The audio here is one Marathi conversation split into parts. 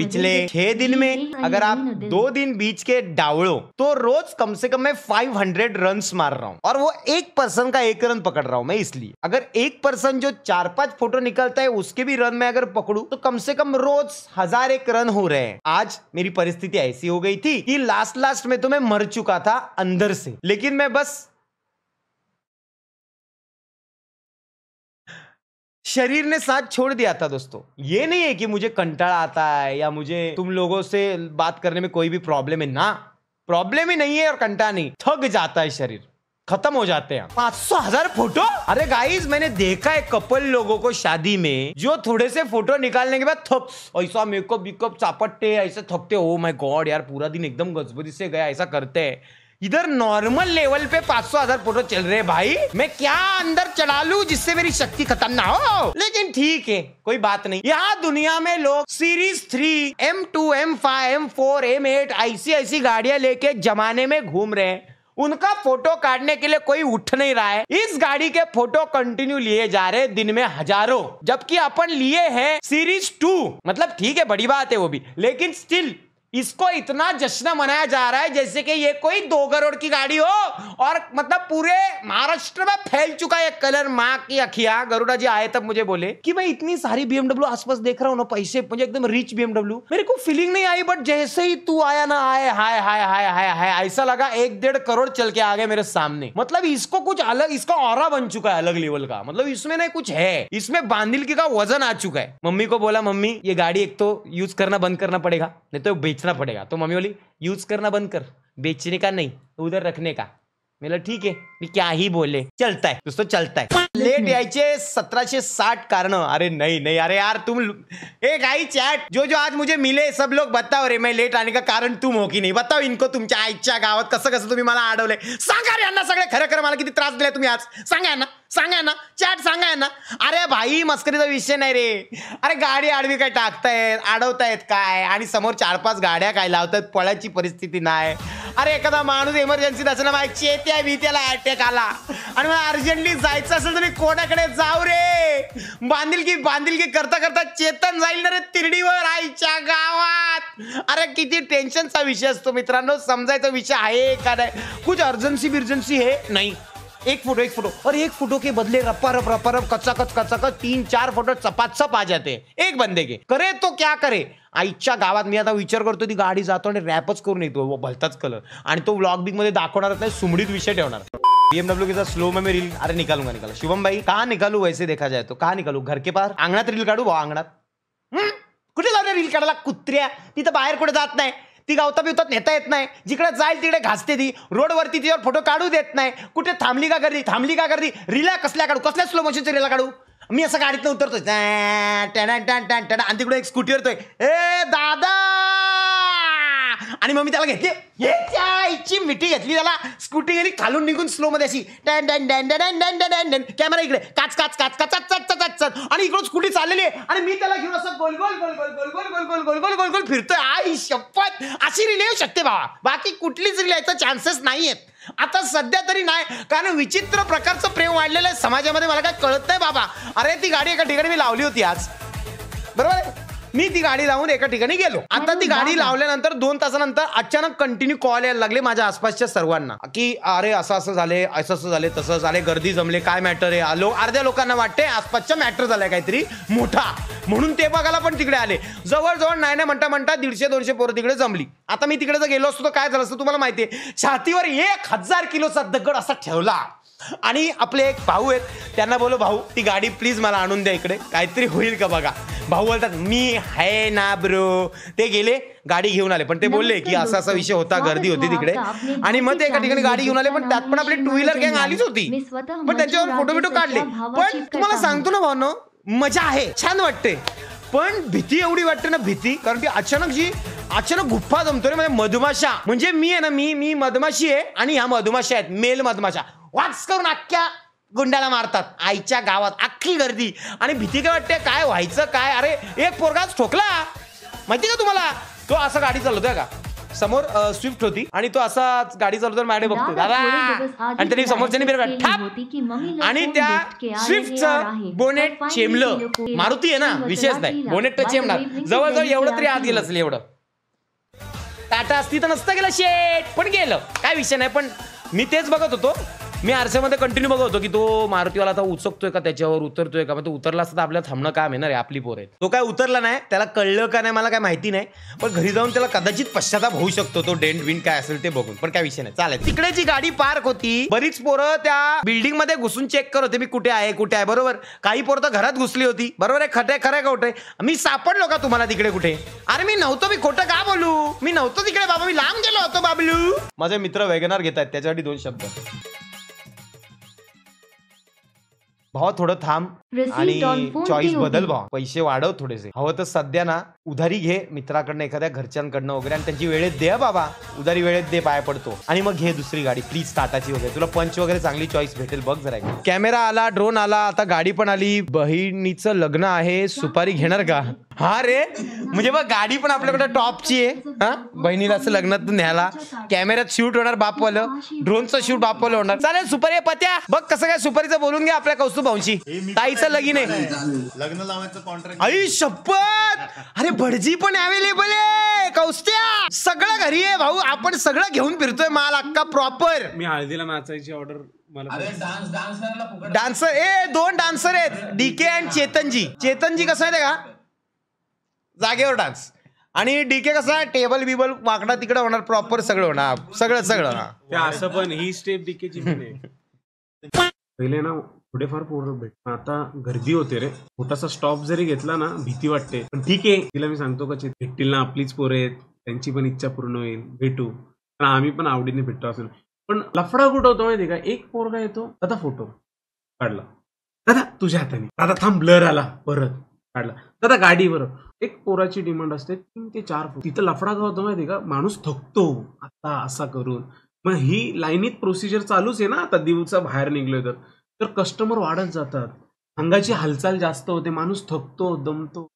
पिछले 6 दिन में अगर आप 2 दिन बीच के डावड़ो तो रोज कम से कम मैं 500 रन्स मार रहा हूँ, और वो एक पर्सन का 1 रन पकड़ रहा हूँ मैं। इसलिए अगर एक पर्सन जो 4-5 फोटो निकलता है उसके भी रन में अगर पकड़ू तो कम से कम रोज 1001 रन हो रहे हैं। आज मेरी परिस्थिति ऐसी हो गई थी कि लास्ट में तो मैं मर चुका था अंदर से, लेकिन मैं बस शरीर ने साथ छोड़ दिया था दोस्तों। ये नहीं है कि मुझे कंटाळा आता है या मुझे तुम लोगों से बात करने में कोई भी प्रॉब्लम है, ना प्रॉब्लम ही नहीं है और कंटाळा नहीं, थक जाता है शरीर, खत्म हो जाते हैं। 500,000 फोटो। अरे गाइस, मैंने देखा है कपल लोगों को शादी में जो थोड़े से फोटो निकालने के बाद थक ऐसा मेकअप चापटते, ऐसे थकते, ओ माय गॉड यार पूरा दिन एकदम गजबजी से गया, ऐसा करते हैं। इधर नॉर्मल लेवल पे 500,000 फोटो चल रहे हैं भाई। मैं क्या अंदर चला लूं जिससे मेरी शक्ति खत्म ना हो, लेकिन ठीक है कोई बात नहीं। यहाँ दुनिया में लोग series 3, M2, M5, M4, M8 ऐसी गाड़ियां लेके जमाने में घूम रहे हैं। उनका फोटो काटने के लिए कोई उठ नहीं रहा है। इस गाड़ी के फोटो कंटिन्यू लिए जा रहे हैं दिन में हजारों, जबकि अपन लिए हैं सीरीज 2। मतलब ठीक है बड़ी बात है वो भी, लेकिन स्टिल इसको इतना जश्न मनाया जा रहा है जैसे कि ये कोई 2 करोड़ की गाड़ी हो, और मतलब पूरे महाराष्ट्र में फैल चुका है कलर। माँ की अखिया। गरुड़ा जी आए तब मुझे बोले कि मैं इतनी सारी BMW आसपास देख रहा हूँ ना, पैसे मुझे एकदम रिच BMW, मेरे को फीलिंग नहीं आई, बट जैसे ही तू आया ना, आए हाय हाय हाय हाय हाय, ऐसा लगा 1-1.5 करोड़ चल के आ गए मेरे सामने। मतलब इसको कुछ अलग, इसका ऑरा बन चुका है अलग लेवल का। मतलब इसमें ना कुछ है, इसमें बांदिलकी का वजन आ चुका है। मम्मी को बोला मम्मी ये गाड़ी एक तो यूज करना बंद करना पड़ेगा, नहीं तो बेचना पड़ेगा। तो मम्मी बोली यूज करना बंद कर, बेचने का नहीं, उधर रखने का। मेरा ठीक है, क्या ही बोले, चलता है दोस्तों, चलता है। लेट यायचे 1760 कारण। अरे नहीं, अरे यार तुम एक आई चैट जो आज मुझे मिले सब लोग बताओ रे, मैं लेट आने का कारण तुम हो की नाही, बताओ इनको। तुमच्या आईच्या गावात कसं तुम्ही मला अडवलंय, सांगा रे यांना सगळे खरं मला किती त्रास दिलाय तुम्ही आज, सांगा ना चॅट, सांगा ना। अरे भाई मस्करीचा विषय नाही रे, अरे गाडी आडवी काय टाकतायत, अडवतायत काय, आणि समोर 4-5 गाड्या काय लावतायत, पळायची परिस्थिती नाही। अरे एखादा माणूस इमर्जन्सी असला, माझ्या चेत्या त्याला अटॅक आला आणि मला अर्जंटली जायचं असेल तर मी कोणाकडे जाऊ रे। बांधिलकी करता चेतन जाईल ना रे तिरडीवर आईच्या गावात। अरे किती टेन्शनचा विषय असतो मित्रांनो, समजायचा विषय आहे का नाही। कुछ अर्जन्सी है नहीं, एक फोटो और एक फोटो के बदले रपा कचाकच 3-4 फोटो चपाचप आ जाते एक बंदे के। करे तो क्या करे आईच्या गावात। मी आता विचार करतो ती गाडी जातो आणि रॅपच करून येतो, वो भलताच कलर, आणि तो व्लॉग बिग मध्ये दाखवणारच नाही, सुमडीत विषय ठेवणार। BMW के साथ स्लो में मैं रील, अरे निकालूंगा। शुभम भाई कहाँ निकालू, वैसे देखा जाए तो कहाँ निकालू, घर के पास अंगणात रील काढू भाऊ, अंगणात कुठे जाऊ रील काढायला, कुत्र्या तिथं बाहेर कुठे जात नाही, ती गावता बिवतात नेता येत नाही, जिकडे जाईल तिकडे घासते ती, रोडवरती तिच्यावर फोटो काढू देत नाही, कुठे थांबली का गर्दी, रीला कसल्या काढू, कसल्या स्लो मोशनच्या रीला काढू। मी असं गाडीतनं उतरतोय आणि तिकडे एक स्कूटी येतोय, ए दादा, आणि मग मी त्याला घेतली, आईची मिठी घेतली, त्याला स्कूटी गेली खालून निघून स्लो मध्ये अशी कॅमेरा इकडे काच आणि इकडून स्कूटी चाललेली आहे आणि मी त्याला घेऊन असं गोल गोल फिरतोय। आई शपथ, अशी रील येऊ शकते बाबा, बाकी कुठलीच रील यायचा चान्सेस नाहीयेत आता सध्या तरी नाही, कारण विचित्र प्रकारचं प्रेम वाढलेलं आहे समाजामध्ये, मला काय कळत नाही बाबा। अरे ती गाडी एका ठिकाणी मी लावली होती आज, बरोबर आहे, मी ती गाडी लावून एका ठिकाणी गेलो। आता ती गाडी लावल्यानंतर 2 तासानंतर अचानक कंटिन्यू कॉल यायला लागले माझ्या आसपासच्या सर्वांना की अरे असं झाले, तसं झाले, गर्दी जमले, काय मॅटर आहे। अर्ध्या लोकांना वाटते आसपासचा मॅटर झालाय काहीतरी मोठा, म्हणून ते बघायला पण तिकडे आले। जवळजवळ नाही म्हणता 150-200 पोरं तिकडे जमली। आता मी तिकडे जर गेलो असतो तर काय झालं असतं तुम्हाला माहितीये, छातीवर 1000 किलोचा दगड असा ठेवला आणि आपले एक भाऊ आहेत, त्यांना बोलो भाऊ ती गाडी प्लीज मला आणून द्या इकडे, काहीतरी होईल का बघा। भाऊ बोलतात मी आहे ना ब्रो, ते गेले गाडी घेऊन आले, पण ते बोलले की असा विषय होता, गर्दी होती तिकडे, आणि मग ते एका ठिकाणी गाडी घेऊन आले, पण त्यात पण आपली 2 व्हीलर गँग आलीच होती, पण त्यांच्यावर फोटो काढले। पण तुम्हाला सांगतो ना भावनो, मजा आहे, छान वाटते, पण भीती एवढी वाटते ना, भीती, कारण की अचानक गुफ्फा जमतो रे, म्हणजे मधमाशा, म्हणजे मी आहे ना, मी मधमाशी आहे आणि ह्या मधमाशा आहेत मेल मधमाशा, वाच करून अख्ख्या गुंडाला मारतात आईच्या गावात, अख्खी गर्दी, आणि भीती काय वाटते, काय व्हायचं काय। अरे एक पोरगाच ठोकला माहिती का तुम्हाला, तो असं गाडी चालवतोय का, समोर स्विफ्ट होती आणि तो असा गाडी चालवतो माझ्याकडे बघतो दादा, आणि त्यांनी समोरच्यानी बिरं ठाप आणि त्या स्विफ्टचं बोनेट चेमलं. मारुती आहे ना, विशेष नाही, बोनेट तर चेमणार. जवळजवळ एवढं तरी आत गेलं असेल एवढं. टाटा असती तर नसतं गेलं शेट, पण गेलं, काय विषय नाही. पण मी तेच बघत होतो, मी आरशामध्ये कंटिन्यू बघत होतो की तो मारुतीवाला आता उचकतोय का, त्याच्यावर उतरतोय का. मग तो उतरला असता तर आपल्याला थांबणं काम आहे ना रे, आपली पोर आहे. तो काय उतरला नाही, त्याला कळलं का नाही मला काय माहिती नाही, पण घरी जाऊन त्याला कदाचित पश्चाताप होऊ शकतो तो डेंट विंट काय असेल ते बघून. पण काय विषय नाही, चालेल. तिकडे जी गाडी पार्क होती, बरीच पोरं त्या बिल्डिंग मध्ये घुसून चेक करत होते मी कुठे आहे कुठे आहे. बरोबर, काही पोरं तर घरात घुसली होती. बरोबर आहे, खरं आहे का खोटं? मी सापडलो का तुम्हाला तिकडे कुठे? अरे मी नव्हतो, मी खोटं का बोलू, मी नव्हतो तिकडे बाबा, मी लांब गेलो होतो बाबलू. माझे मित्र वेगनार घेतात, त्याच्यासाठी 2 शब्द. भावा थोडं थांब आणि चॉईस बदल भावा, पैसे वाढव थोडेसे. हवं तर सध्या ना उधारी घे मित्राकडनं, एखाद्या घरच्यांकडनं वगैरे, आणि त्यांची वेळेत दे बाबा, उधारी वेळेत दे, पाय पडतो. आणि मग घे दुसरी गाडी प्लीज, टाटाची वगैरे, तुला पंच वगैरे चांगली चॉईस भेटेल बघ जरा. कॅमेरा आला, ड्रोन आला, आता गाडी पण आली. बहिणीचं लग्न आहे, सुपारी घेणार का? हा रे, म्हणजे बघ गाडी पण आपल्याकडे टॉपची आहे. हा, बहिणीला असं लग्नात न्यायला, कॅमेऱ्यात शूट होणार बापवालं, ड्रोनचं शूट बापवालं होणार. चालेल सुपारी पत्या बघ कसं काय सुपारीचं बोलून घ्या आपल्या कौस्तुभ भाऊंशी. ताईचं लगीन आहे, लग्न लावायचं कॉन्ट्रॅक्ट. आई शपथ, अरे भटजी पण अवेलेबल आहे कौस्त्या, सगळं घरी आहे भाऊ, आपण सगळं घेऊन फिरतोय माल अक्का प्रॉपर. मी हळदीला नाचायची ऑर्डर मला. डान्सर 2 डान्सर आहेत, डीके अँड चेतनजी. चेतनजी कसं आहे का जागेवर डान्स, आणि डीके कसा टेबल बिबल वाकडा तिकडे होणार, प्रॉपर सगळं होणार, सगळं. असं पण ही स्टेप डीकेची पण आहे. पहिले ना थोडेफार पोरं भेट, आता गर्दी होते रे. छोटासा स्टॉप जरी घेतला ना भीती वाटते, पण ठीक आहे. तिला मी सांगतो का भेटतील ना, आपलीच पोरं आहेत, त्यांची पण इच्छा पूर्ण होईल, भेटू. पण आम्ही पण आवडीने भेटतो असं. पण लफडा कुठं होतो माहिती का, एक पोरगा येतो, दादा फोटो काढला, दादा तुझ्या हाताने, दादा थांब ब्लर आला, परत काढला, दादा गाडी बरोबर. एक पोराची डिमांड असते 3 ते 4 फोटो. तिथं लफडा का होतो माहिती का, माणूस थकतो आता असा करून. मग ही लाईनीत प्रोसिजर चालूच आहे ना, आता दिवसा बाहेर निघलोय तर कस्टमर वाढत जातात, अंगाची हालचाल जास्त होते, माणूस थकतो, दमतो.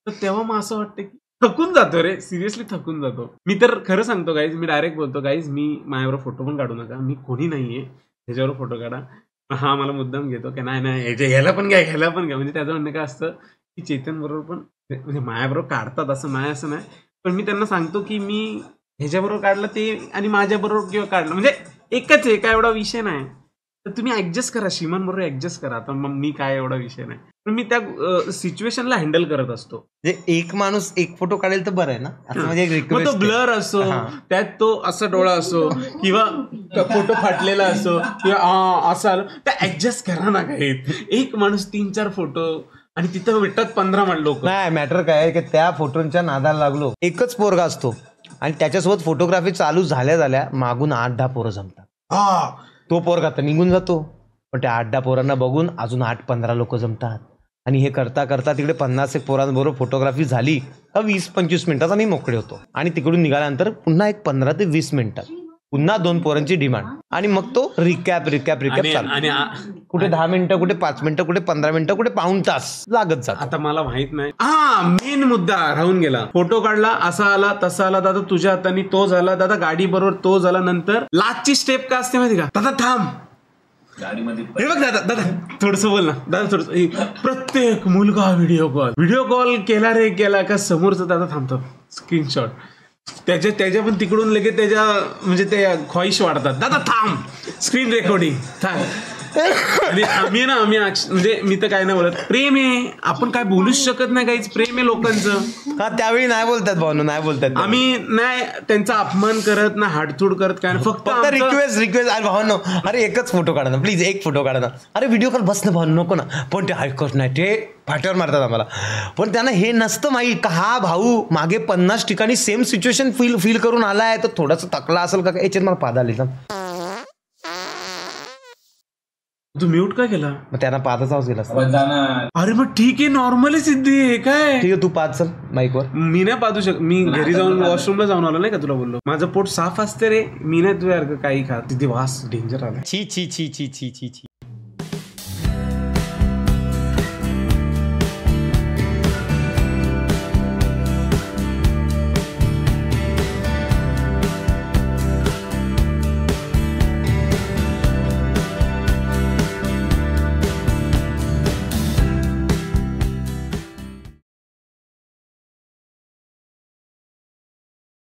तर तेव्हा मग असं वाटतं की थकून जातो रे, सिरियसली थकून जातो. मी तर खरं सांगतो गाईज, मी डायरेक्ट बोलतो गाईज, मी माझ्यावर फोटो पण काढू नका, मी कोणी नाहीये, ह्याच्यावर फोटो काढा. हा मला मुद्दाम घेतो की नाही ह्याला पण घ्या, ह्याला पण घ्या. म्हणजे त्याचं म्हणणं काय असतं की चेतन बरोबर पण म्हणजे माझ्याबरोबर काढतात, असं माया असं नाही. पण मी त्यांना सांगतो की मी ह्याच्याबरोबर काढलं ते आणि माझ्याबरोबर किंवा काढलं म्हणजे एकच आहे, काय एवढा विषय नाही. तर तुम्ही ऍडजस्ट करा, श्रीमान बरोबर ऍडजस्ट करा. आता मग मी काय एवढा विषय नाही, पण मी त्या सिच्युएशनला हँडल करत असतो. म्हणजे एक माणूस एक फोटो काढेल तर बरं आहे ना, असं म्हणजे एक मग रिक्वेस्ट. तो ब्लर असो, त्यात तो असा डोळा असो, किंवा फोटो फाटलेला असो, किंवा असं आलं तर ऍडजस्ट करा ना. काही एक माणूस 3-4 फोटो आणि तिथं भेटतात 15 लोक. नाही, मॅटर काय आहे की त्या फोटोंच्या नादाला लागलो, एकच पोरगा असतो आणि त्याच्यासोबत फोटोग्राफी चालू झाल्या मागून 8-10 पोरं जमतात. तो पोरगा तर निघून जातो, पण त्या 8-10 पोरांना बघून अजून 8-15 लोक जमतात. आणि हे करता करता तिकडे 50-1 पोरांबरोबर फोटोग्राफी झाली का 20-25 मिनिटाचा मी मोकळे होतो. आणि तिकडून निघाल्यानंतर पुन्हा एक 15 ते 20 मिनिटात पुन्हा 2 पोरांची डिमांड, आणि मग तो रिकॅप आणि कुठे 10 मिनिटं, कुठे 5 मिनिटं, कुठे 15 मिनिटं, कुठे पाऊण तास लागत जात. आता मला माहित नाही, मेन मुद्दा राहून गेला. फोटो काढला, असा आला तसा आला, दादा तुझ्या हाताने तो झाला, दादा गाडी बरोबर तो झाला. नंतर लास्टची स्टेप काय असते माहिती का, दादा थांब गाडीमध्ये, हे बघ दादा थोडस बोल ना, दादा थोडस. प्रत्येक मुलगा व्हिडिओ कॉल केला रे, केला का समोरचा दादा थांबतो, स्क्रीनशॉट त्याच्या पण तिकडून लगेच त्याच्या म्हणजे ते ख्वाहिश वाढतात, दादा थांब स्क्रीन रेकॉर्डिंग थांब. आणि आम्ही म्हणजे मी तर काय नाही बोलत, प्रेम आहे, आपण काय बोलूच शकत नाही, काहीच प्रेम आहे लोकांचं. हा त्यावेळी नाही बोलतात भावनो, नाही बोलतात आम्ही, नाही त्यांचा अपमान करत ना, हाडतूड करत काय, फक्त रिक्वेस्ट. अरे भावनो, अरे एकच फोटो काढा ना प्लीज, एक फोटो काढा ना. अरे व्हिडिओ कॉल बस ना भावनो, नको ना. पण ते ऐकत नाही, ते फाट्यावर मारतात आम्हाला. पण त्यांना हे नसतं माहीत का हा भाऊ मागे 50 ठिकाणी सेम सिच्युएशन फील करून आलाय, तर थोडासा थकला असेल का, याच्यात मला पादा आली. तू म्यूट काय केला? मग त्यांना पादाचा आवाज गेला. अरे मग ठीक आहे, नॉर्मली सिद्धी आहे काय. ठीक आहे तू पाद चल माईकवर. मी नाही पादू शकत, मी घरी जाऊन वॉशरूमला जाऊन आलो नाही का, तुला बोललो माझं पोट साफ असते रे, मी नाही तुझ्या काही खात. तिथे वास डेंजर आला. छी छी छी छी छी छी छी.